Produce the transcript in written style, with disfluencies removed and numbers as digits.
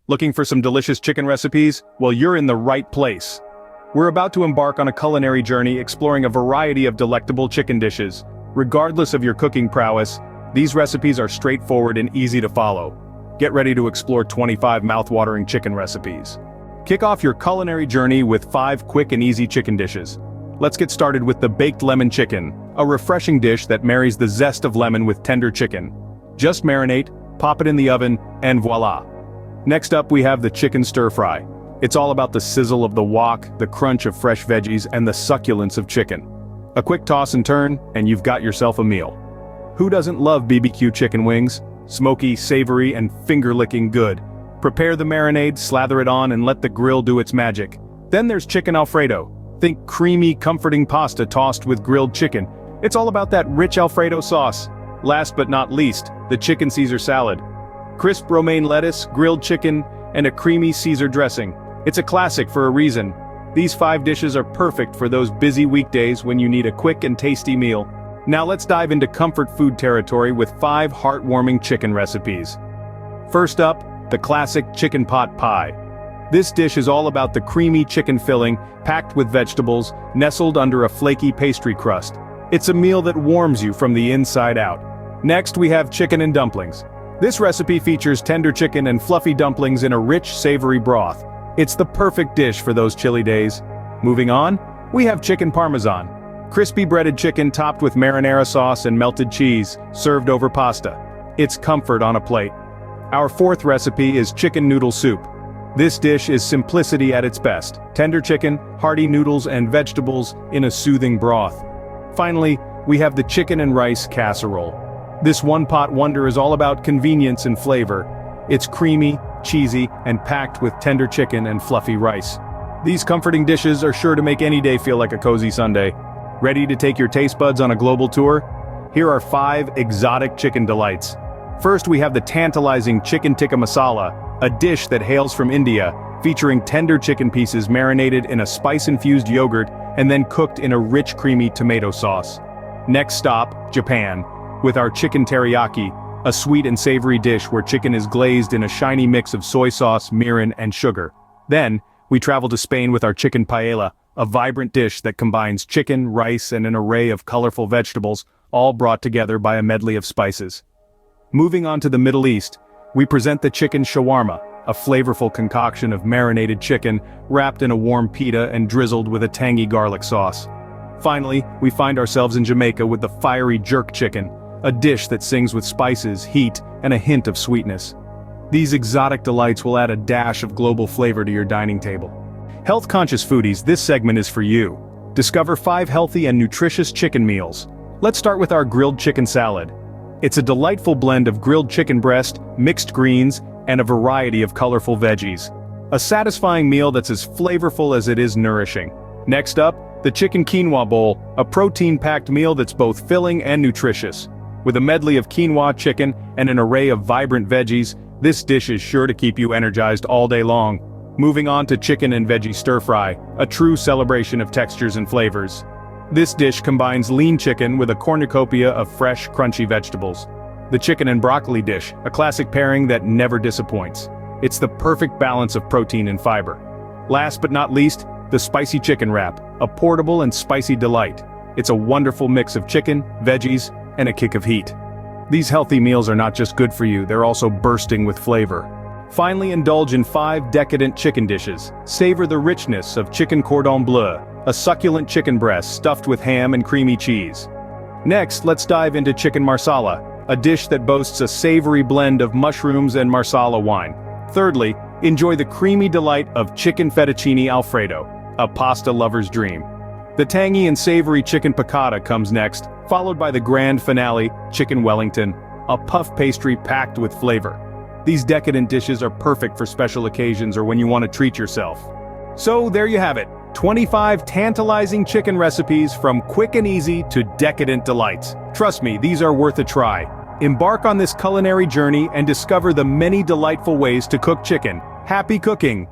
Looking for some delicious chicken recipes? Well, you're in the right place. We're about to embark on a culinary journey exploring a variety of delectable chicken dishes. Regardless of your cooking prowess, these recipes are straightforward and easy to follow. Get ready to explore 25 mouth-watering chicken recipes. Kick off your culinary journey with 5 quick and easy chicken dishes. Let's get started with the baked lemon chicken, a refreshing dish that marries the zest of lemon with tender chicken. Just marinate, pop it in the oven, and voila! Next up we have the chicken stir-fry. It's all about the sizzle of the wok, the crunch of fresh veggies, and the succulence of chicken. A quick toss and turn, and you've got yourself a meal. Who doesn't love BBQ chicken wings? Smoky, savory, and finger-licking good. Prepare the marinade, slather it on, and let the grill do its magic. Then there's chicken Alfredo. Think creamy, comforting pasta tossed with grilled chicken. It's all about that rich Alfredo sauce. Last but not least, the chicken Caesar salad. Crisp romaine lettuce, grilled chicken, and a creamy Caesar dressing. It's a classic for a reason. These 5 dishes are perfect for those busy weekdays when you need a quick and tasty meal. Now let's dive into comfort food territory with 5 heartwarming chicken recipes. First up, the classic chicken pot pie. This dish is all about the creamy chicken filling, packed with vegetables, nestled under a flaky pastry crust. It's a meal that warms you from the inside out. Next we have chicken and dumplings. This recipe features tender chicken and fluffy dumplings in a rich, savory broth. It's the perfect dish for those chilly days. Moving on, we have chicken parmesan. Crispy breaded chicken topped with marinara sauce and melted cheese, served over pasta. It's comfort on a plate. Our 4th recipe is chicken noodle soup. This dish is simplicity at its best. Tender chicken, hearty noodles, and vegetables in a soothing broth. Finally, we have the chicken and rice casserole. This one-pot wonder is all about convenience and flavor. It's creamy, cheesy, and packed with tender chicken and fluffy rice. These comforting dishes are sure to make any day feel like a cozy Sunday. Ready to take your taste buds on a global tour? Here are 5 exotic chicken delights. First, we have the tantalizing chicken tikka masala, a dish that hails from India, featuring tender chicken pieces marinated in a spice-infused yogurt and then cooked in a rich creamy tomato sauce. Next stop, Japan, with our chicken teriyaki, a sweet and savory dish where chicken is glazed in a shiny mix of soy sauce, mirin, and sugar. Then, we travel to Spain with our chicken paella, a vibrant dish that combines chicken, rice, and an array of colorful vegetables, all brought together by a medley of spices. Moving on to the Middle East, we present the chicken shawarma, a flavorful concoction of marinated chicken wrapped in a warm pita and drizzled with a tangy garlic sauce. Finally, we find ourselves in Jamaica with the fiery jerk chicken, a dish that sings with spices, heat, and a hint of sweetness. These exotic delights will add a dash of global flavor to your dining table. Health-conscious foodies, this segment is for you. Discover 5 healthy and nutritious chicken meals. Let's start with our grilled chicken salad. It's a delightful blend of grilled chicken breast, mixed greens, and a variety of colorful veggies. A satisfying meal that's as flavorful as it is nourishing. Next up, the chicken quinoa bowl, a protein-packed meal that's both filling and nutritious. With a medley of quinoa chicken and an array of vibrant veggies, this dish is sure to keep you energized all day long. Moving on to chicken and veggie stir-fry, a true celebration of textures and flavors. This dish combines lean chicken with a cornucopia of fresh, crunchy vegetables. The chicken and broccoli dish, a classic pairing that never disappoints. It's the perfect balance of protein and fiber. Last but not least, the spicy chicken wrap, a portable and spicy delight. It's a wonderful mix of chicken, veggies, and a kick of heat. These healthy meals are not just good for you, they're also bursting with flavor. Finally, indulge in 5 decadent chicken dishes. Savor the richness of chicken cordon bleu, a succulent chicken breast stuffed with ham and creamy cheese. Next, let's dive into chicken marsala, a dish that boasts a savory blend of mushrooms and marsala wine. Thirdly, enjoy the creamy delight of chicken fettuccine alfredo, a pasta lover's dream. The tangy and savory chicken piccata comes next, followed by the grand finale, chicken Wellington, a puff pastry packed with flavor. These decadent dishes are perfect for special occasions or when you want to treat yourself. So there you have it, 25 tantalizing chicken recipes from quick and easy to decadent delights. Trust me, these are worth a try. Embark on this culinary journey and discover the many delightful ways to cook chicken. Happy cooking!